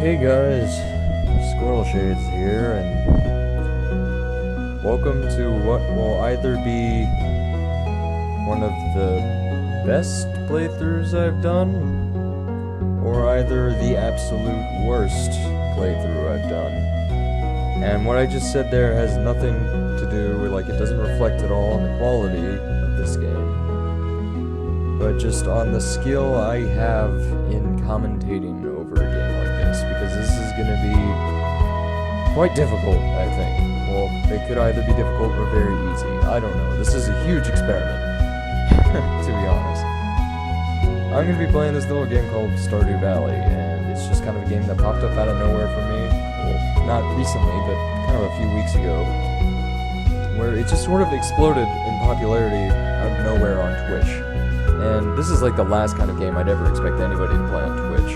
Hey guys, Squirrel Shades here, and welcome to what will either be one of the best playthroughs I've done, or either the absolute worst playthrough I've done. And what I just said there has nothing to do with, like, it doesn't reflect at all on the quality of this game, but just on the skill I have in commentating over a game like this, because this is going to be quite difficult, I think. Well, it could either be difficult or very easy. I don't know. This is a huge experiment, to be honest. I'm going to be playing this little game called Stardew Valley, and it's just kind of a game that popped up out of nowhere for me. Well, not recently, but kind of a few weeks ago, where it just sort of exploded in popularity out of nowhere on Twitch. And this is like the last kind of game I'd ever expect anybody to play on Twitch.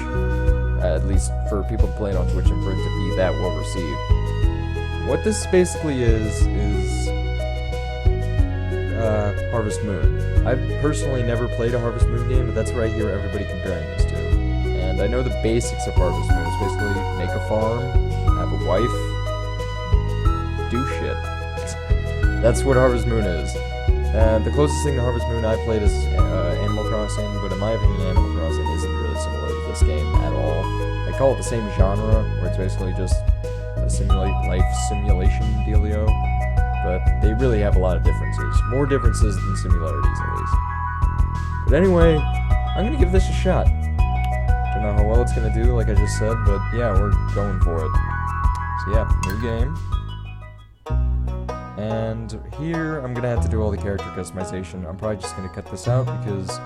At least for people to play it on Twitch and for it to be that well received. What this basically is Harvest Moon. I've personally never played a Harvest Moon game, but that's what I hear everybody comparing this to. And I know the basics of Harvest Moon is basically make a farm, have a wife, do shit. That's what Harvest Moon is. And the closest thing to Harvest Moon I played is Animal Crossing, but in my opinion, Animal Crossing isn't really similar to this game at all. I call it the same genre, where it's basically just a life simulation dealio, but they really have a lot of differences. More differences than similarities, at least. But anyway, I'm gonna give this a shot. Don't know how well it's gonna do, like I just said, but yeah, we're going for it. So yeah, new game. And here, I'm gonna have to do all the character customization. I'm probably just gonna cut this out because,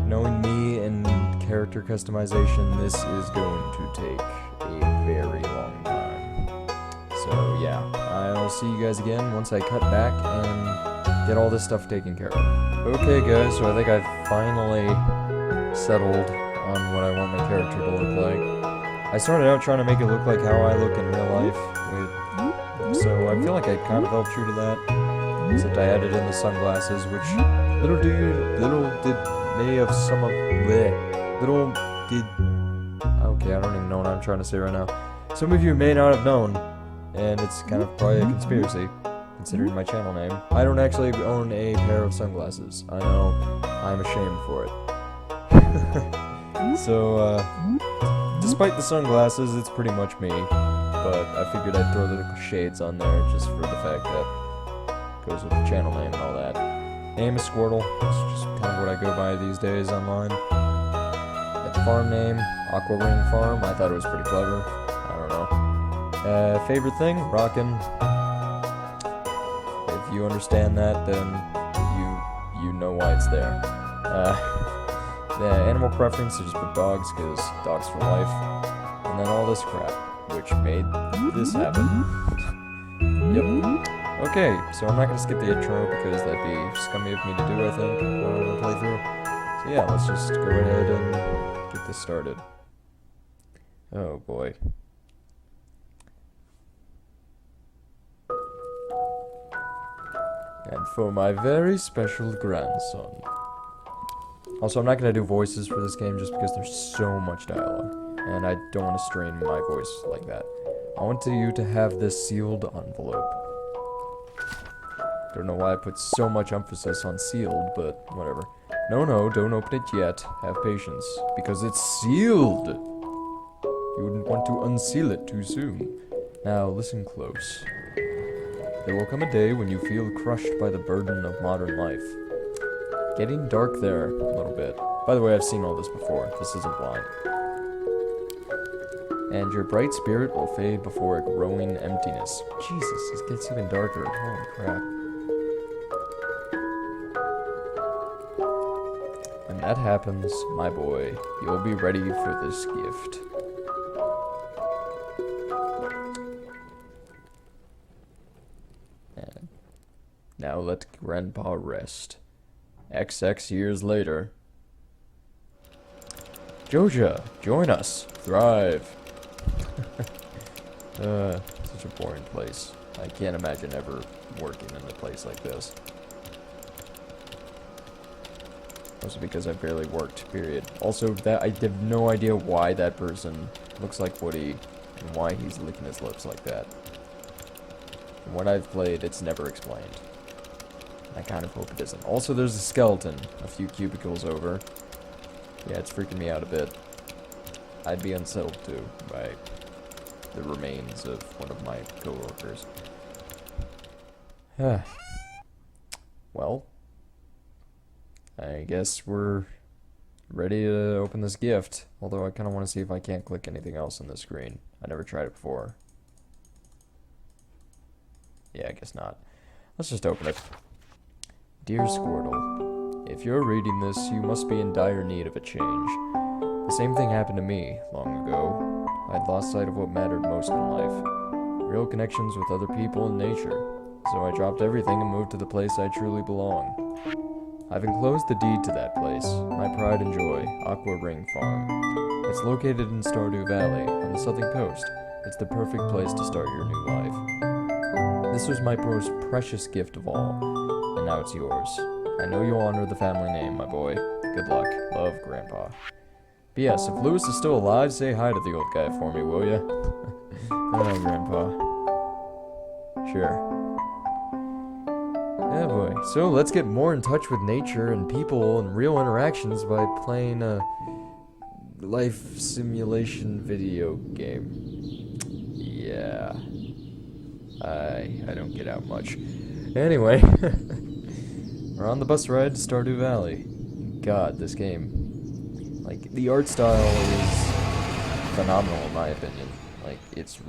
knowing me and character customization, this is going to take a very long time. So yeah, I'll see you guys again once I cut back and get all this stuff taken care of. Okay guys, so I think I've finally settled on what I want my character to look like. I started out trying to make it look like how I look in real life, so I feel like I kind of fell true to that, except I added in the sunglasses, which little did they have some of okay, I don't even know what I'm trying to say right now. Some of you may not have known, and it's kind of probably a conspiracy, considering my channel name. I don't actually own a pair of sunglasses. I know, I'm ashamed for it. So, despite the sunglasses, it's pretty much me. But I figured I'd throw the shades on there just for the fact that it goes with the channel name and all that. Name is Squirtle. It's just kind of what I go by these days online. At the farm name, Aqua Ring Farm. I thought it was pretty clever. I don't know. Favorite thing? Rockin'. If you understand that, then you know why it's there. The animal preference, I just put dogs, because dogs for life. And then all this crap, which made this happen. Yep. Okay, so I'm not going to skip the intro because that'd be scummy of me to do, I think, on a playthrough. So yeah, let's just go ahead and get this started. Oh boy. And for my very special grandson. Also, I'm not going to do voices for this game just because there's so much dialogue. And I don't want to strain my voice like that. I want you to have this sealed envelope. Don't know why I put so much emphasis on sealed, but whatever. No, don't open it yet. Have patience. Because it's sealed! You wouldn't want to unseal it too soon. Now, listen close. There will come a day when you feel crushed by the burden of modern life. Getting dark there, a little bit. By the way, I've seen all this before. This isn't blind. And your bright spirit will fade before a growing emptiness. Jesus, this gets even darker. Holy crap. When that happens, my boy, you'll be ready for this gift. And now let Grandpa rest. XX years later. Joja, join us. Thrive. Such a boring place. I can't imagine ever working in a place like this. Mostly because I barely worked, period. Also, I have no idea why that person looks like Woody, and why he's licking his lips like that. From what I've played, it's never explained. I kind of hope it isn't. Also, there's a skeleton a few cubicles over. Yeah, it's freaking me out a bit. I'd be unsettled, too, by the remains of one of my coworkers. Well, I guess we're ready to open this gift. Although I kind of want to see if I can't click anything else on the screen. I never tried it before. Yeah, I guess not. Let's just open it. Dear Squirtle, if you're reading this, you must be in dire need of a change. The same thing happened to me long ago. I'd lost sight of what mattered most in life. Real connections with other people and nature. So I dropped everything and moved to the place I truly belong. I've enclosed the deed to that place, my pride and joy, Aqua Ring Farm. It's located in Stardew Valley, on the southern coast. It's the perfect place to start your new life. This was my most precious gift of all, and now it's yours. I know you'll honor the family name, my boy. Good luck. Love, Grandpa. P.S. If Lewis is still alive, say hi to the old guy for me, will ya? Hello, Grandpa. Sure. Yeah, boy. So, let's get more in touch with nature and people and real interactions by playing a life simulation video game. Yeah. I don't get out much. Anyway, we're on the bus ride to Stardew Valley. God, this game. Like, the art style is phenomenal in my opinion. Like, it's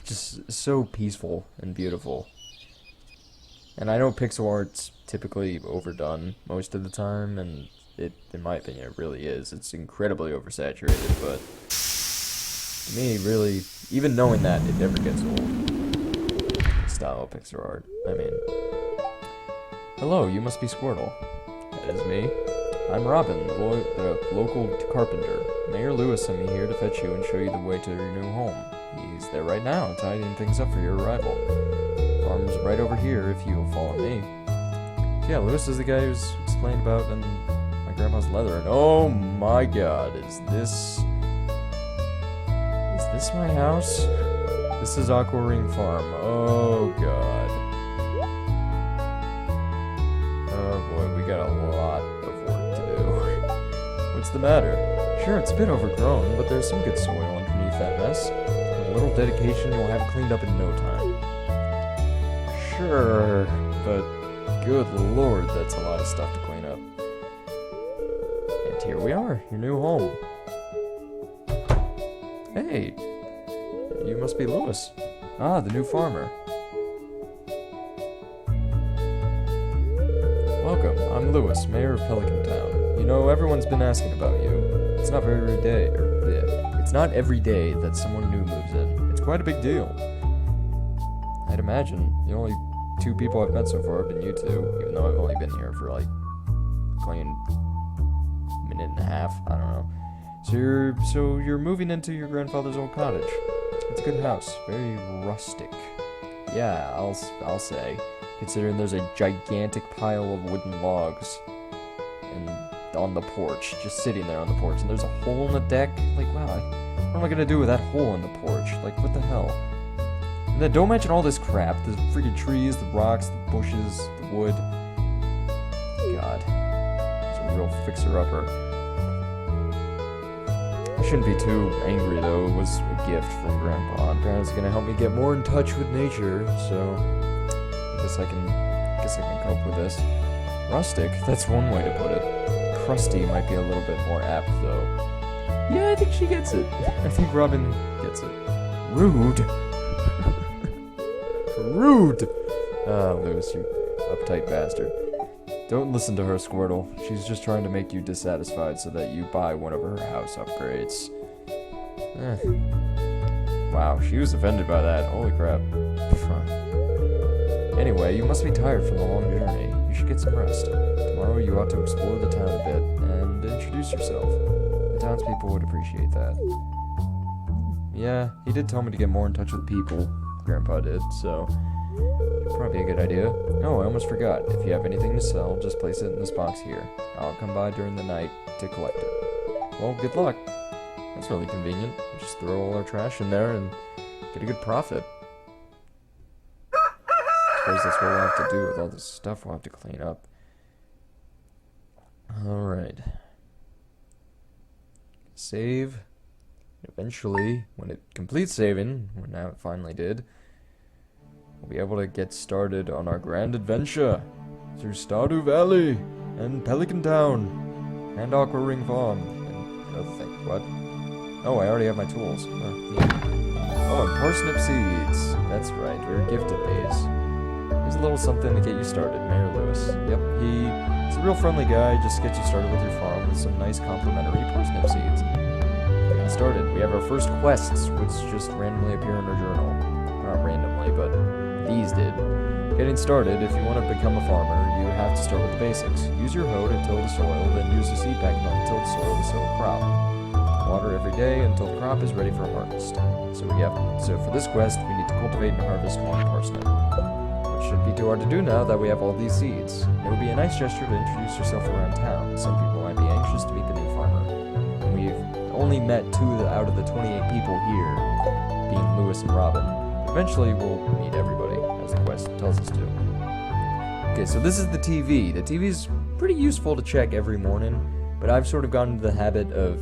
just so peaceful and beautiful. And I know pixel art's typically overdone most of the time, and in my opinion, it really is. It's incredibly oversaturated, but to me, really, even knowing that, it never gets old. Style of pixel art. I mean, hello, you must be Squirtle. That is me. I'm Robin, the local carpenter. Mayor Lewis sent me here to fetch you and show you the way to your new home. He's there right now, tidying things up for your arrival. Farm's right over here if you'll follow me. Yeah, Lewis is the guy who's explained about in my grandpa's leather. And oh my god, is this my house? This is Aqua Ring Farm. Oh god. Oh boy, we got a lot of work to do. What's the matter? Sure, it's a bit overgrown, but there's some good soil underneath that mess. With a little dedication, you'll have it cleaned up in no time. Sure, but good lord, that's a lot of stuff to clean up. And here we are, your new home. Hey, you must be Lewis. Ah, the new farmer. Welcome, I'm Lewis, mayor of Pelican Town. You know, everyone's been asking about you. It's not every day that someone new moves in. It's quite a big deal. I'd imagine the only two people I've met so far have been you two, even though I've only been here for like a minute and a half. I don't know. So you're moving into your grandfather's old cottage. It's a good house, very rustic. Yeah, I'll say, considering there's a gigantic pile of wooden logs and on the porch, just sitting there on the porch, and there's a hole in the deck. Like, wow, what am I gonna do with that hole in the porch? Like, what the hell? And then don't mention all this crap, the freaking trees, the rocks, the bushes, the wood. God, it's a real fixer-upper. I shouldn't be too angry though. It was a gift from Grandpa. And Grandpa's gonna help me get more in touch with nature, so I guess I can cope with this. Rustic, that's one way to put it. Crusty might be a little bit more apt though. Yeah, I think she gets it. I think Robin gets it. Rude. Rude! Ah, Lewis, you uptight bastard. Don't listen to her, Squirtle. She's just trying to make you dissatisfied so that you buy one of her house upgrades. Wow, she was offended by that. Holy crap. Anyway, you must be tired from the long journey. You should get some rest. Tomorrow you ought to explore the town a bit and introduce yourself. The townspeople would appreciate that. Yeah, he did tell me to get more in touch with people. Grandpa did, so Probably a good idea. Oh, I almost forgot. If you have anything to sell, just place it in this box here. I'll come by during the night to collect it. Well, good luck. That's really convenient. We just throw all our trash in there and get a good profit. I suppose that's what we'll have to do with all this stuff we'll have to clean up. Alright. Save. Eventually, when it completes saving, when now it finally did, we'll be able to get started on our grand adventure through Stardew Valley and Pelican Town and Aqua Ring Farm and another thing. What? Oh, I already have my tools. Oh, and parsnip seeds. That's right, we were gifted these. Here's a little something to get you started, Mayor Lewis. Yep, he's a real friendly guy, just gets you started with your farm with some nice complimentary parsnip seeds. Getting started, we have our first quests, which just randomly appear in our journal. Not randomly, but these did. Getting started, if you want to become a farmer, you have to start with the basics. Use your hoe to till the soil, then use the seed packet to till the soil to sow a crop. Water every day until the crop is ready for harvest. So for this quest, we need to cultivate and harvest one parsnip. It shouldn't be too hard to do now that we have all these seeds. It would be a nice gesture to introduce yourself around town. Some people might be anxious to meet the new farmer. And we've only met 2 out of the 28 people here, being Lewis and Robin. Eventually, we'll meet everybody, as the quest tells us to. Okay, so this is the TV. The TV's pretty useful to check every morning, but I've sort of gotten into the habit of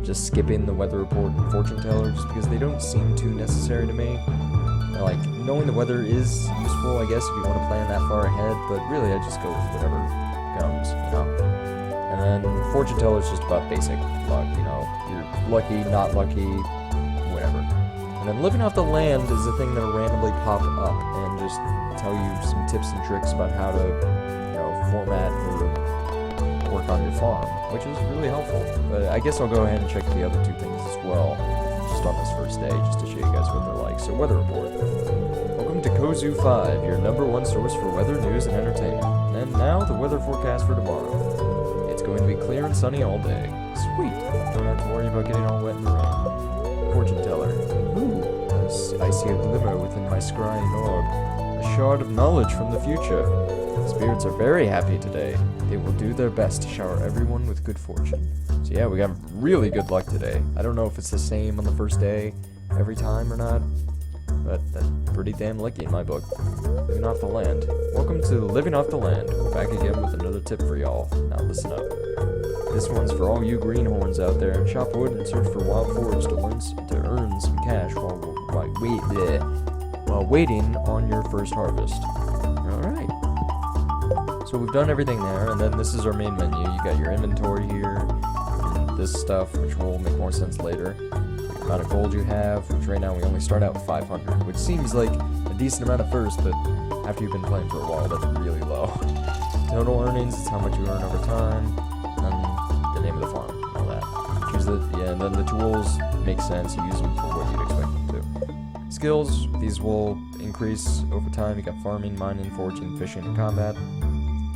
just skipping the weather report and fortune teller just because they don't seem too necessary to me. Like, knowing the weather is useful, I guess, if you want to plan that far ahead, but really I just go with whatever comes, you know? And then fortune teller is just about basic luck, you know? You're lucky, not lucky, whatever. And then living off the land is a thing that'll randomly pop up and just tell you some tips and tricks about how to, you know, format or work on your farm, which is really helpful. But I guess I'll go ahead and check the other 2 things as well, just on this first day, just to show you guys what they're like. So, weather report. Welcome to Kozu 5, your #1 source for weather, news, and entertainment. And now, the weather forecast for tomorrow. It's going to be clear and sunny all day. Sweet. Don't have to worry about getting all wet in the rain. Fortune teller. Ooh, I see a glimmer within my scrying orb. A shard of knowledge from the future. Spirits are very happy today. They will do their best to shower everyone with good fortune. So yeah, we got really good luck today. I don't know if it's the same on the first day every time or not, but that's pretty damn lucky in my book. Living off the land. Welcome to Living Off the Land. We're back again with another tip for y'all. Now listen up. This one's for all you greenhorns out there. Chop wood and search for wild forage to earn some cash while waiting on your first harvest. Alright. So we've done everything there, and then this is our main menu. You got your inventory here, and this stuff, which will make more sense later. The amount of gold you have, which right now we only start out with 500, which seems like a decent amount at first, but after you've been playing for a while, that's really low. Total earnings is how much you earn over time, and the name of the farm, all that. Choose and then the tools make sense. You use them for what you'd expect them to. Skills, these will increase over time. You got farming, mining, foraging, fishing, and combat.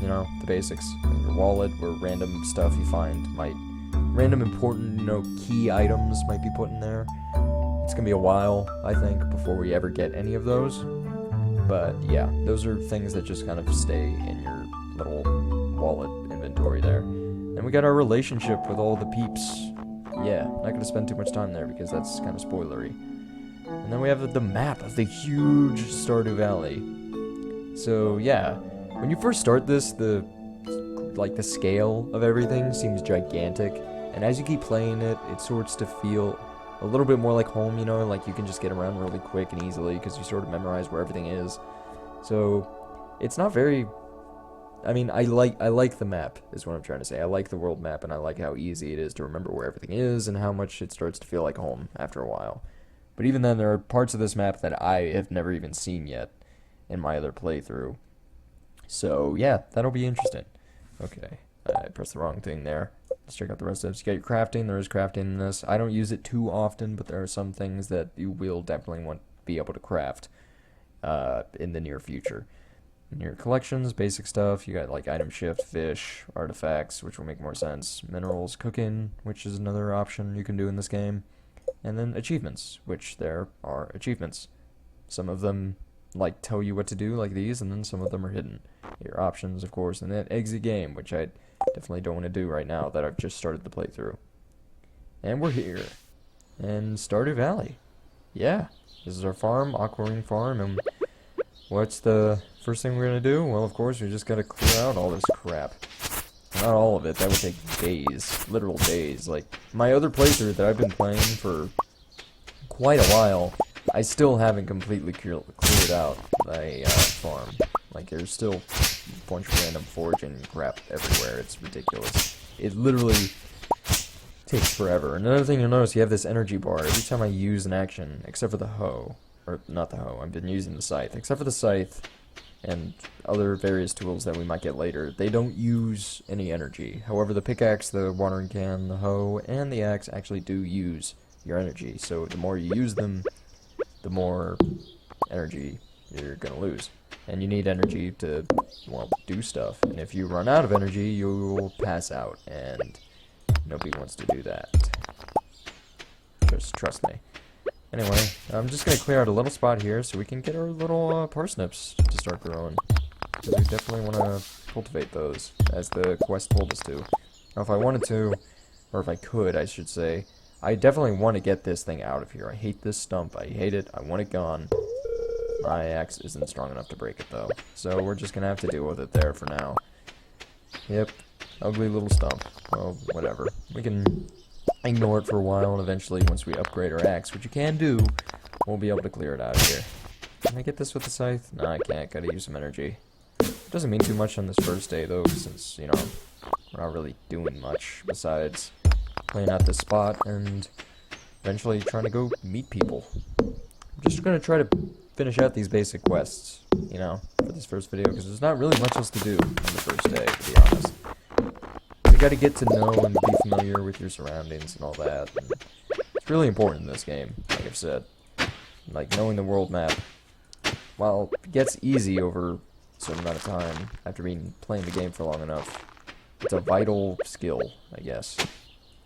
You know, the basics. And your wallet, where random stuff you find random important, you know, key items might be put in there. It's gonna be a while, I think, before we ever get any of those. But yeah, those are things that just kind of stay in your little wallet inventory there. And we got our relationship with all the peeps. Yeah, not gonna spend too much time there because that's kind of spoilery. And then we have the map of the huge Stardew Valley. So yeah, when you first start this, the scale of everything seems gigantic, and as you keep playing it, it starts to feel a little bit more like home, you know, like you can just get around really quick and easily because you sort of memorize where everything is. So it's not very, I mean, I like the map is what I'm trying to say. I like the world map, and I like how easy it is to remember where everything is and how much it starts to feel like home after a while. But even then, there are parts of this map that I have never even seen yet in my other playthrough. So yeah, that'll be interesting. Okay, I pressed the wrong thing there. Let's check out the rest of this. You got your crafting. There is crafting in this. I don't use it too often, but there are some things that you will definitely want to be able to craft in the near future. In your collections, basic stuff, you got like item shift, fish, artifacts, which will make more sense, minerals, cooking, which is another option you can do in this game, and then achievements, which there are achievements. Some of them like tell you what to do like these, and then some of them are hidden. Your options, of course, and then exit game, which I definitely don't want to do right now that I've just started the playthrough. And we're here in Stardew Valley. Yeah, this is our farm, Aqua Ring Farm, and what's the first thing we're gonna do? Well, of course, we just gotta clear out all this crap. Not all of it, that would take days, literal days. Like, my other playthrough that I've been playing for quite a while, I still haven't completely cleared out my farm. Like, there's still a bunch of random foraging crap everywhere. It's ridiculous. It literally takes forever. Another thing you'll notice, you have this energy bar. Every time I use an action, except for the hoe, or not the hoe, I've been using the scythe. Except for the scythe and other various tools that we might get later, they don't use any energy. However, the pickaxe, the watering can, the hoe, and the axe actually do use your energy. So the more you use them, the more energy you're gonna lose. And you need energy to, well, do stuff. And if you run out of energy, you will pass out. And nobody wants to do that. Just trust me. Anyway, I'm just going to clear out a little spot here so we can get our little parsnips to start growing. Because we definitely want to cultivate those, as the quest told us to. Now, if I wanted to, or if I could, I should say, I definitely want to get this thing out of here. I hate this stump. I hate it. I want it gone. My axe isn't strong enough to break it, though. So we're just going to have to deal with it there for now. Yep. Ugly little stump. Well, whatever. We can ignore it for a while, and eventually, once we upgrade our axe, which you can do, we'll be able to clear it out of here. Can I get this with the scythe? No, I can't. Gotta use some energy. Doesn't mean too much on this first day, though, since, you know, we're not really doing much besides cleaning out this spot and eventually trying to go meet people. I'm just gonna try to finish out these basic quests, you know, for this first video, because there's not really much else to do on the first day, to be honest. You gotta get to know and be familiar with your surroundings and all that. And it's really important in this game, like I've said. Like, knowing the world map, while it gets easy over a certain amount of time, after playing the game for long enough, it's a vital skill, I guess.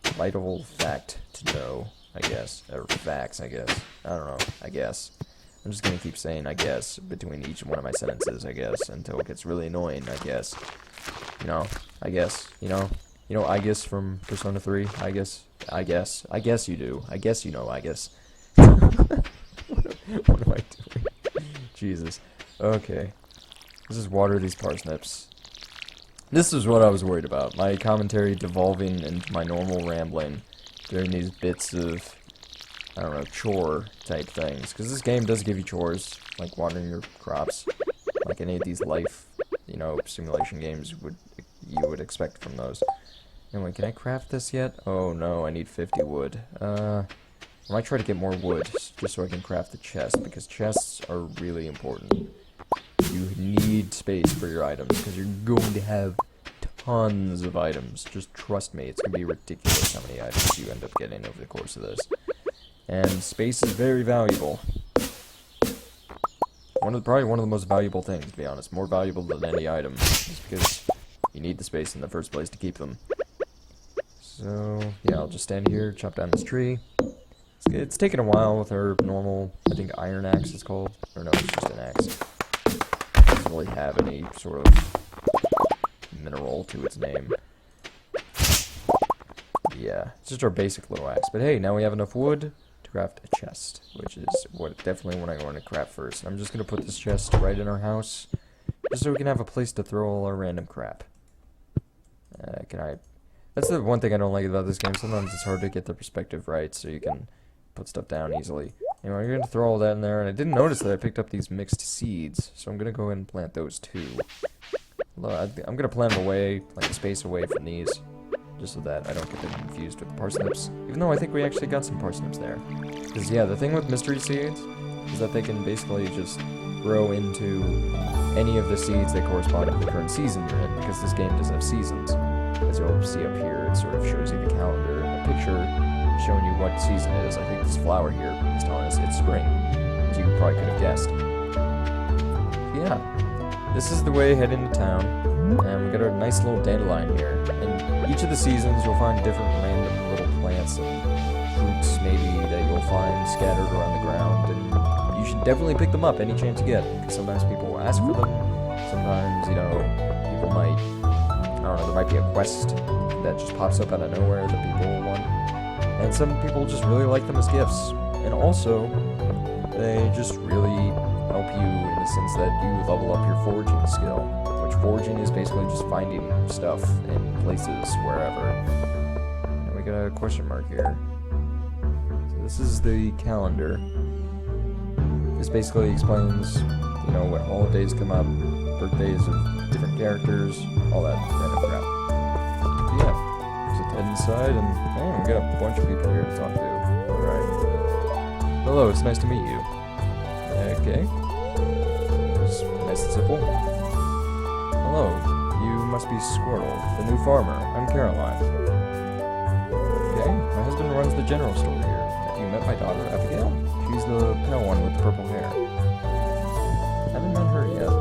Vital fact to know, I guess. Or facts, I guess. I don't know, I guess. I'm just gonna keep saying I guess between each one of my sentences, I guess, until it gets really annoying, I guess. You know, I guess, you know, I guess from Persona 3, I guess you do, I guess you know, I guess. What am I doing? Jesus. Okay. Let's just water these parsnips. This is what I was worried about, my commentary devolving into my normal rambling during these bits of, I don't know, chore type things. Because this game does give you chores, like watering your crops, like any of these life, you know, simulation games you would expect from those. Anyway, can I craft this yet? Oh no, I need 50 wood. I might try to get more wood, just so I can craft the chest, because chests are really important. You need space for your items, because you're going to have tons of items. Just trust me, it's going to be ridiculous how many items you end up getting over the course of this. And space is very valuable. Probably one of the most valuable things, to be honest. More valuable than any item, just because you need the space in the first place to keep them. So, yeah, I'll just stand here, chop down this tree. It's taken a while with our normal, I think iron axe it's called. Or no, it's just an axe. It doesn't really have any sort of mineral to its name. Yeah, it's just our basic little axe. But hey, now we have enough wood to craft a chest, which is definitely what I want to craft first. I'm just going to put this chest right in our house, just so we can have a place to throw all our random crap. That's the one thing I don't like about this game. Sometimes it's hard to get the perspective right, so you can put stuff down easily. Anyway, you're going to throw all that in there, and I didn't notice that I picked up these mixed seeds, so I'm going to go ahead and plant those too. I'm going to plant them away, like a space away from these, just so that I don't get them confused with the parsnips. Even though I think we actually got some parsnips there. Because, yeah, the thing with mystery seeds is that they can basically just grow into any of the seeds that correspond to the current season you're in, because this game does have seasons. As you'll see up here, it sort of shows you the calendar and the picture showing you what season it is. I think this flower here is telling us it's spring, as you probably could have guessed. Yeah, this is the way heading to town, and we got our nice little dandelion here. And each of the seasons you'll find different random little plants and fruits maybe that you'll find scattered around the ground, and you should definitely pick them up any chance you get. Because sometimes people will ask for them. Sometimes, you know, people might, I don't know, there might be a quest that just pops up out of nowhere that people will want. And some people just really like them as gifts. And also, they just really help you in the sense that you level up your foraging skill. Which foraging is basically just finding stuff in places, wherever. And we got a question mark here. So this is the calendar. This basically explains, you know, what holidays come up, birthdays of different characters, all that random crap. But yeah, just head inside and we got a bunch of people here to talk to. Alright. Hello, it's nice to meet you. Okay. It's nice and simple. Hello, you must be Squirtle, the new farmer. I'm Caroline. Okay, my husband runs the general store here. Have you met my daughter, Abigail? She's the pale one with the purple hair. Haven't met her yet.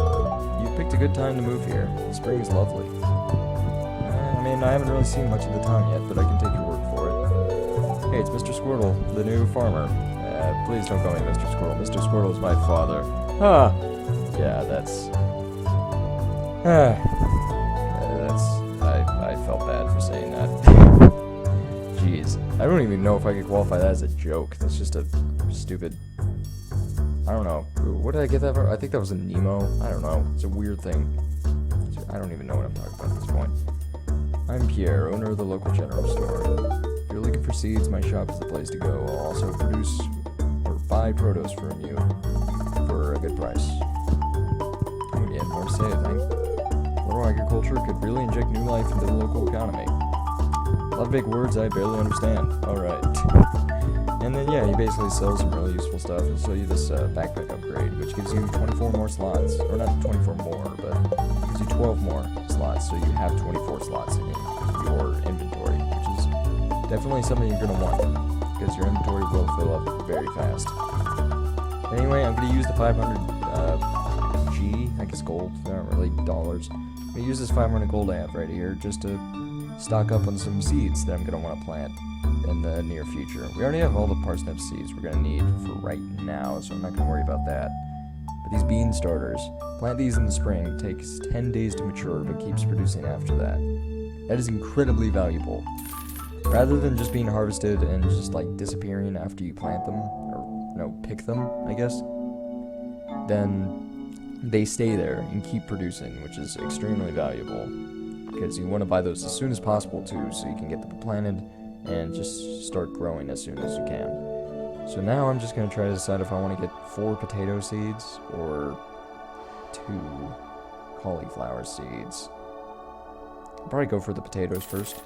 You picked a good time to move here. Spring is lovely. I mean, I haven't really seen much of the town yet, but I can take your word for it. Hey, it's Mr. Squirtle, the new farmer. Please don't call me Mr. Squirtle. Mr. Squirtle is my father. Ah! Yeah, that's... I felt bad for saying that. Jeez. I don't even know if I could qualify that as a joke. That's just a stupid... I don't know. What did I get that for? I think that was a Nemo. I don't know. It's a weird thing. I don't even know what I'm talking about at this point. I'm Pierre, owner of the local general store. If you're looking for seeds, my shop is the place to go. I'll also produce or buy produce from you for a good price. Yeah, more to say, I think. Rural agriculture could really inject new life into the local economy. A lot of big words I barely understand. Alright. And then, yeah, he basically sells some really useful stuff. He'll sell you this backpack upgrade, which gives you 24 more slots. Or not 24 more, but gives you 12 more slots, so you have 24 slots in your inventory, which is definitely something you're going to want, because your inventory will fill up very fast. Anyway, I'm going to use the 500 I guess gold, they're not really dollars. I'm going to use this 500 gold I have right here just to stock up on some seeds that I'm going to want to plant in the near future. We already have all the parsnip seeds we're going to need for right now, so I'm not going to worry about that. But these bean starters, plant these in the spring, it takes 10 days to mature, but keeps producing after that. That is incredibly valuable. Rather than just being harvested and just like disappearing after you plant them, or pick them, I guess, then they stay there and keep producing, which is extremely valuable. Because you want to buy those as soon as possible too, so you can get them planted and just start growing as soon as you can. So now I'm just going to try to decide if I want to get 4 potato seeds or 2 cauliflower seeds. I'll probably go for the potatoes first,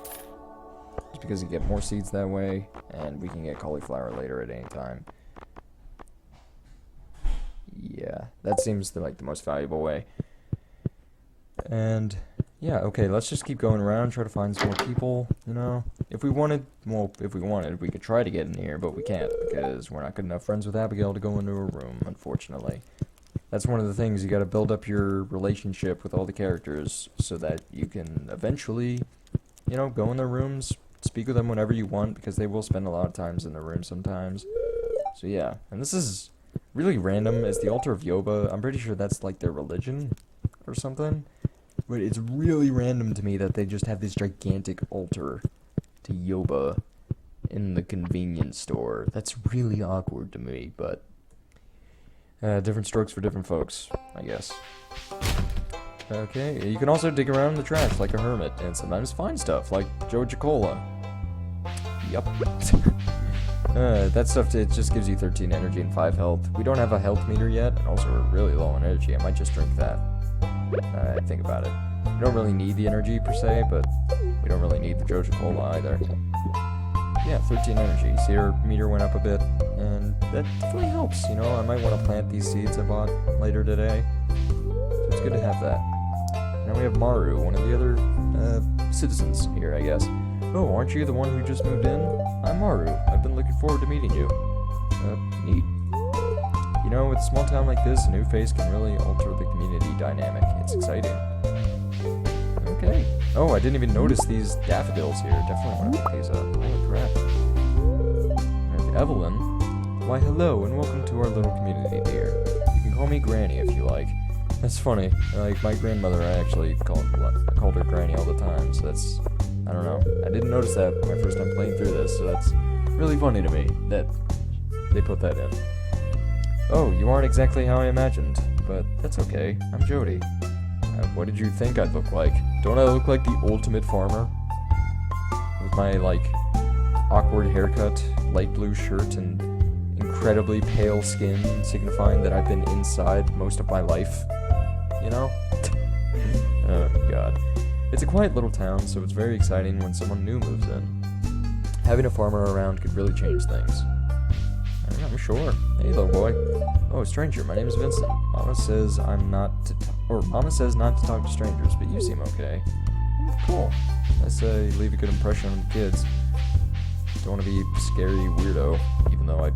just because you get more seeds that way, and we can get cauliflower later at any time. Yeah, that seems like the most valuable way. And yeah, okay, let's just keep going around, try to find some more people, you know. If we wanted, we could try to get in here, but we can't, because we're not good enough friends with Abigail to go into her room, unfortunately. That's one of the things, you gotta build up your relationship with all the characters, so that you can eventually, you know, go in their rooms, speak with them whenever you want, because they will spend a lot of times in their room sometimes. So yeah, and this is really random. As the altar of Yoba, I'm pretty sure that's like their religion or something. But it's really random to me that they just have this gigantic altar to Yoba in the convenience store. That's really awkward to me, but different strokes for different folks, I guess. Okay, you can also dig around in the trash like a hermit, and sometimes find stuff like Joja-Cola. Yup. That stuff, it just gives you 13 energy and 5 health. We don't have a health meter yet, and also we're really low on energy. I might just drink that. Think about it. We don't really need the energy per se, but we don't really need the Joja-Cola either. Yeah, 13 energy. See, our meter went up a bit, and that definitely helps, you know. I might want to plant these seeds I bought later today, so it's good to have that. Now we have Maru, one of the other citizens here, I guess. Oh, aren't you the one who just moved in? I'm Maru. I've been looking forward to meeting you. Neat. You know, with a small town like this, a new face can really alter the community dynamic. It's exciting. Okay. Oh, I didn't even notice these daffodils here. Definitely want to pick these up. Holy crap. Alright, Evelyn. Why hello and welcome to our little community, dear. You can call me Granny if you like. That's funny. Like, my grandmother, I actually called her Granny all the time, so that's... I don't know. I didn't notice that my first time playing through this, so that's really funny to me that they put that in. Oh, you aren't exactly how I imagined, but that's okay. I'm Jody. What did you think I'd look like? Don't I look like the ultimate farmer? With my, like, awkward haircut, light blue shirt, and incredibly pale skin, signifying that I've been inside most of my life. You know? Oh, God. It's a quiet little town, so it's very exciting when someone new moves in. Having a farmer around could really change things. I'm sure. Hey, little boy. Oh, stranger, my name is Vincent. Mama says Mama says not to talk to strangers, but you seem okay. Cool. I say leave a good impression on the kids. Don't want to be a scary weirdo, even though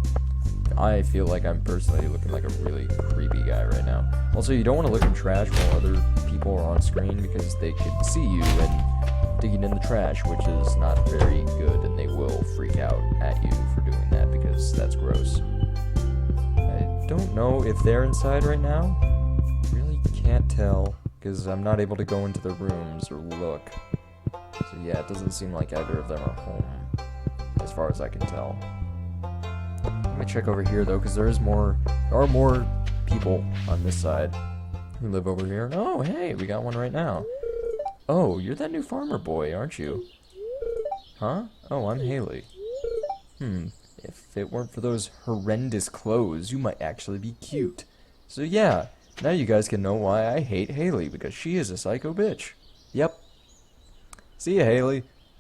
I feel like I'm personally looking like a really creepy guy right now. Also, you don't want to look in trash while other people are on screen because they could see you and digging in the trash, which is not very good, and they will freak out at you for doing that because that's gross. I don't know if they're inside right now. Really can't tell because I'm not able to go into their rooms or look. So yeah, it doesn't seem like either of them are home, as far as I can tell. Let me check over here though, because there are more people on this side who live over here. Oh, hey, we got one right now. Oh, you're that new farmer boy, aren't you? Huh? Oh, I'm Haley. If it weren't for those horrendous clothes, you might actually be cute. So yeah, now you guys can know why I hate Haley, because she is a psycho bitch. Yep. See ya, Haley.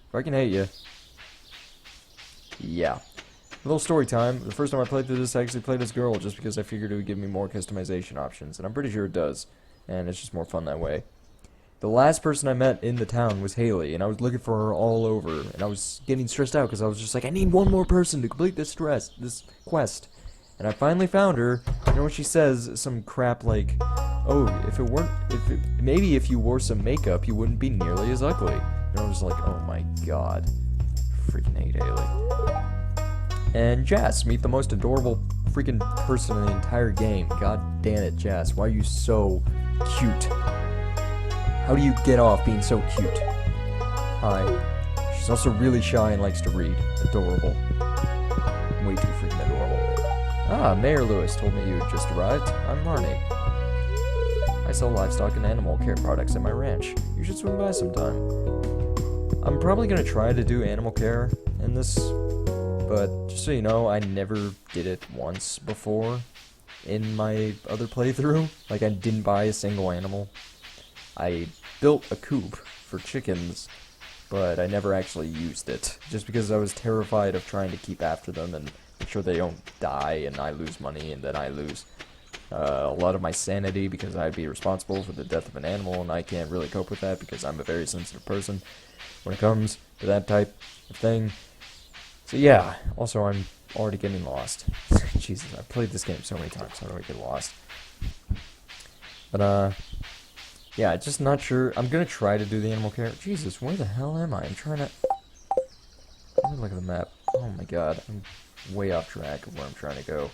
If I can hate you. Yeah. A little story time. The first time I played through this, I actually played as girl just because I figured it would give me more customization options, and I'm pretty sure it does. And it's just more fun that way. The last person I met in the town was Haley, and I was looking for her all over, and I was getting stressed out because I was just like, I need one more person to complete this quest. And I finally found her. You know what she says? Some crap like, oh, maybe if you wore some makeup, you wouldn't be nearly as ugly. And I was like, oh my god. Freaking hate Haley. And Jess, meet the most adorable freaking person in the entire game. God damn it, Jess. Why are you so cute? How do you get off being so cute? Hi. She's also really shy and likes to read. Adorable. Way too freaking adorable. Ah, Mayor Lewis told me you had just arrived. I'm Marnie. I sell livestock and animal care products at my ranch. You should swing by sometime. I'm probably gonna try to do animal care in this, but just so you know, I never did it once before in my other playthrough. Like, I didn't buy a single animal. I built a coop for chickens, but I never actually used it, just because I was terrified of trying to keep after them and make sure they don't die and I lose money and then I lose a lot of my sanity because I'd be responsible for the death of an animal, and I can't really cope with that because I'm a very sensitive person when it comes to that type of thing. So yeah, also I'm already getting lost. Jesus, I've played this game so many times, how do I get lost? But yeah, just not sure. I'm gonna try to do the animal care. Jesus, where the hell am I? I'm trying to... Let me look at the map. Oh my god, I'm way off track of where I'm trying to go.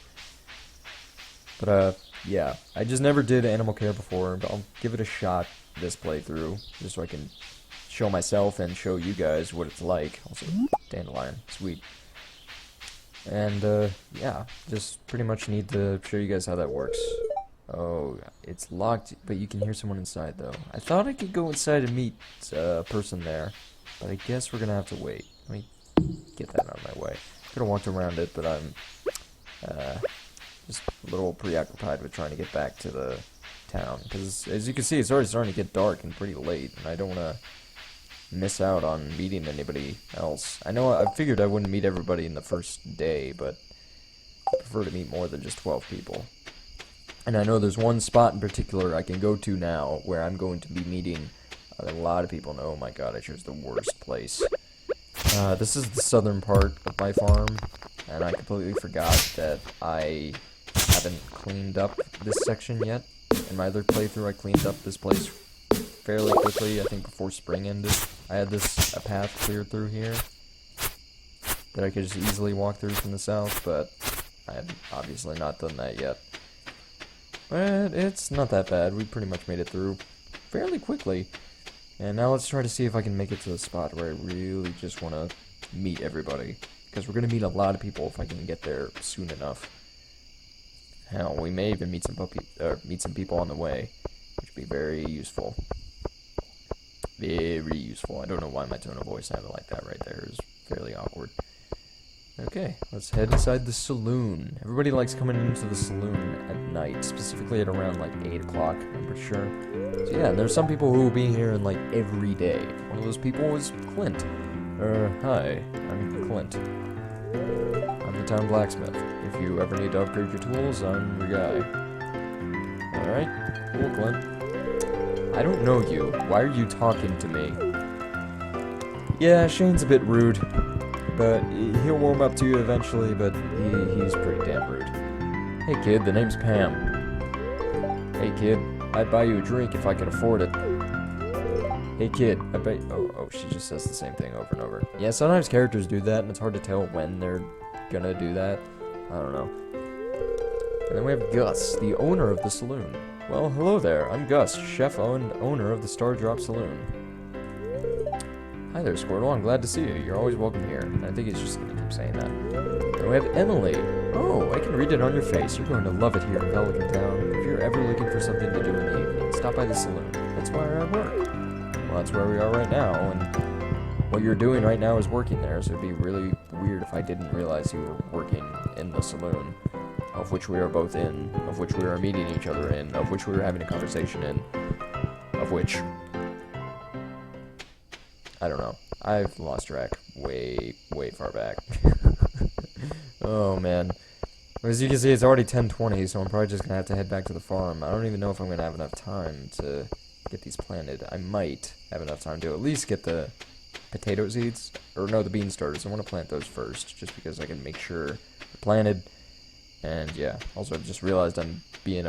But yeah, I just never did animal care before, but I'll give it a shot this playthrough, just so I can show myself and show you guys what it's like. Also, dandelion, sweet. And yeah, just pretty much need to show you guys how that works. Oh, it's locked, but you can hear someone inside, though. I thought I could go inside and meet a person there, but I guess we're gonna have to wait. Let me get that out of my way. Could have walked around it, but I'm just a little preoccupied with trying to get back to the town. Because, as you can see, it's already starting to get dark and pretty late, and I don't want to miss out on meeting anybody else. I know I figured I wouldn't meet everybody in the first day, but I prefer to meet more than just 12 people. And I know there's one spot in particular I can go to now where I'm going to be meeting a lot of people. And oh my god, I chose the worst place. This is the southern part of my farm, and I completely forgot that I haven't cleaned up this section yet. In my other playthrough, I cleaned up this place fairly quickly, I think before spring ended. I had a path cleared through here that I could just easily walk through from the south, but I have obviously not done that yet. But it's not that bad. We pretty much made it through fairly quickly. And now let's try to see if I can make it to the spot where I really just want to meet everybody. Because we're going to meet a lot of people if I can get there soon enough. Hell, we may even meet some people on the way, which would be very useful. Very useful. I don't know why my tone of voice sounded like that right there. It was fairly awkward. Okay, let's head inside the saloon. Everybody likes coming into the saloon at night, specifically at around like 8 o'clock, I'm pretty sure. So yeah, there's some people who will be here in like every day. One of those people is Clint. Hi, I'm Clint. I'm the town blacksmith. If you ever need to upgrade your tools, I'm your guy. Alright, cool, Clint. I don't know you. Why are you talking to me? Yeah, Shane's a bit rude. But he'll warm up to you eventually, but he's pretty damn rude. Hey kid, the name's Pam. Hey kid, I'd buy you a drink if I could afford it. Hey kid, I bet... Oh, she just says the same thing over and over. Yeah, sometimes characters do that, and it's hard to tell when they're gonna do that. I don't know. And then we have Gus, the owner of the saloon. Well, hello there, I'm Gus, chef and owner of the Stardew Saloon. Hi there, Squirtle. I'm glad to see you. You're always welcome here. And I think he's just going to keep saying that. And we have Emily. Oh, I can read it on your face. You're going to love it here in Pelican Town. If you're ever looking for something to do in the evening, stop by the saloon. That's where I work. Well, that's where we are right now, and what you're doing right now is working there, so it'd be really weird if I didn't realize you were working in the saloon, of which we are both in, of which we are meeting each other in, of which we were having a conversation in, of which... I don't know. I've lost track way far back. Oh, man. As you can see, it's already 10:20, so I'm probably just going to have to head back to the farm. I don't even know if I'm going to have enough time to get these planted. I might have enough time to at least get the potato seeds. Or no, the bean starters. I want to plant those first, just because I can make sure they're planted. And yeah, also I've just realized I'm being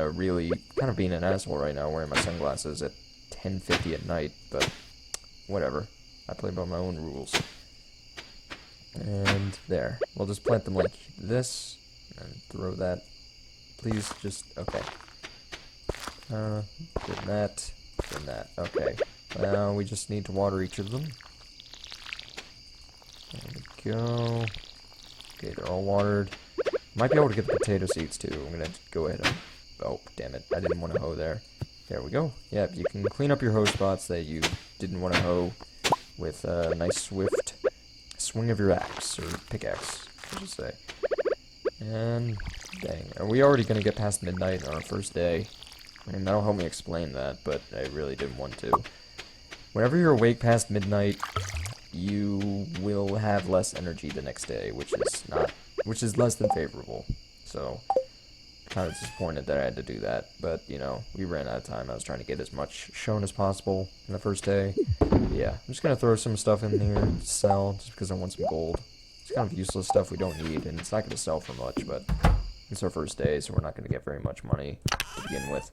being an asshole right now, wearing my sunglasses at 10:50 at night, but whatever. I play by my own rules. And there. We'll just plant them like this. And throw that. Please, just... Okay. Then that. Then that. Okay. Now we just need to water each of them. There we go. Okay, they're all watered. Might be able to get the potato seeds too. I'm gonna go ahead and... Oh, damn it. I didn't want to hoe there. There we go. Yeah, you can clean up your hoe spots that you didn't want to hoe with a nice swift swing of your axe, or pickaxe, I should say. And, dang, are we already going to get past midnight on our first day? I mean, that'll help me explain that, but I really didn't want to. Whenever you're awake past midnight, you will have less energy the next day, which is less than favorable. So, kind of disappointed that I had to do that, but, you know, we ran out of time. I was trying to get as much shown as possible in the first day. Yeah, I'm just going to throw some stuff in here to sell, just because I want some gold. It's kind of useless stuff we don't need, and it's not going to sell for much, but it's our first day, so we're not going to get very much money to begin with.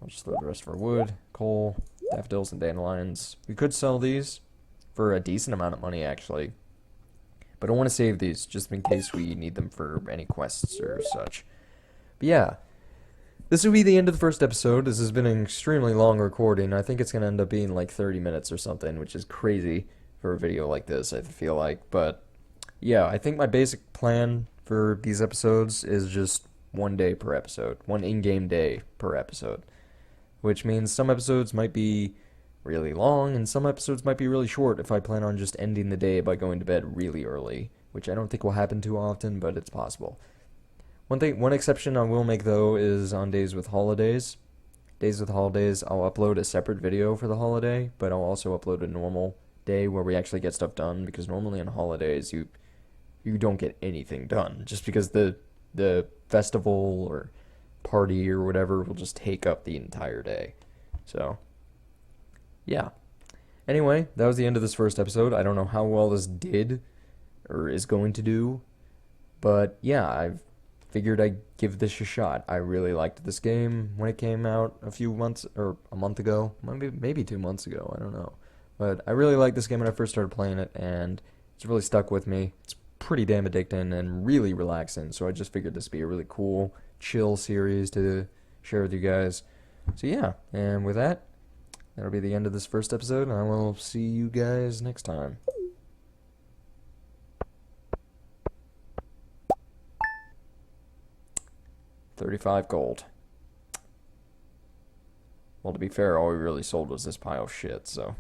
I'll just throw the rest of our wood, coal, daffodils, and dandelions. We could sell these for a decent amount of money, actually. But I want to save these, just in case we need them for any quests or such. But yeah, this will be the end of the first episode. This has been an extremely long recording. I think it's going to end up being like 30 minutes or something, which is crazy for a video like this, I feel like. But yeah, I think my basic plan for these episodes is just one day per episode. One in-game day per episode. Which means some episodes might be really long, and some episodes might be really short if I plan on just ending the day by going to bed really early. Which I don't think will happen too often, but it's possible. One exception I will make, though, is on days with holidays. Days with holidays, I'll upload a separate video for the holiday, but I'll also upload a normal day where we actually get stuff done, because normally on holidays you don't get anything done, just because the festival or party or whatever will just take up the entire day. So, yeah. Anyway, that was the end of this first episode. I don't know how well this did, or is going to do, but yeah, I've figured I'd give this a shot. I really liked this game when it came out a month ago, maybe 2 months ago, I don't know. But I really liked this game when I first started playing it, and it's really stuck with me. It's pretty damn addicting and really relaxing. So I just figured this would be a really cool, chill series to share with you guys. So yeah, and with that, that'll be the end of this first episode, and I will see you guys next time. $35 gold. Well, to be fair, all we really sold was this pile of shit, so...